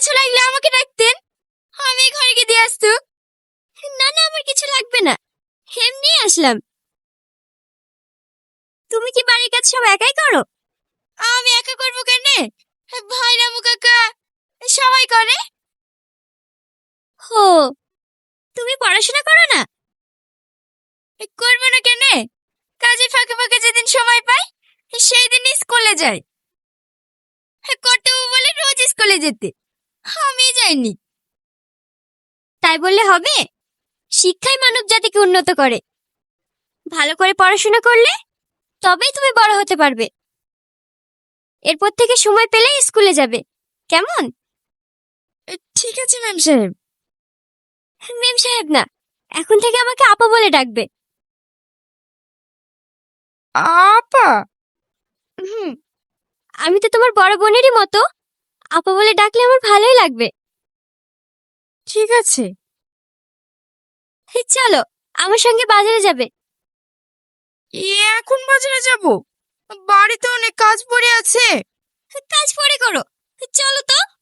কিছু লাগলে আমাকে ডাকতেন, আমি ঘরে গিয়ে দিয়ে আসতো। না না, আমার কিছু লাগবে না, এমনি আসলাম। তুমি কি বাড়ির কাজ সব একাই করো? আমি একা করবো কেন, ভাই রামু কাকা সবাই করে। হো, তুমি পড়াশোনা করো না? করবো না কেন, কাজে ফাঁকে ফাঁকে যেদিন সময় পাই সেই দিন স্কুলে যাই। কর্তব্য বলে রোজ স্কুলে যেতে, আমি যাইনি। তাই বললে হবে? শিক্ষাই মানব জাতিকে উন্নত করে। ভালো করে পড়াশোনা করলে তবেই তুমি বড় হতে পারবে। এরপর থেকে সময় পেলেই স্কুলে যাবে, কেমন? ঠিক আছে ম্যাম সাহেব। ম্যাম সাহেব না, এখন থেকে আমাকে আপা বলে ডাকবে। আপা? হুম, আমি তো তোমার বড় বোনেরই মতো, আপা বলে ডাকলে আমার ভালোই লাগবে। ঠিক আছে, চলো আমার সঙ্গে বাজারে যাবে। এখন বাজারে যাব? বাড়িতে অনেক কাজ পড়ে আছে। কাজ পরে করো, চলো তো।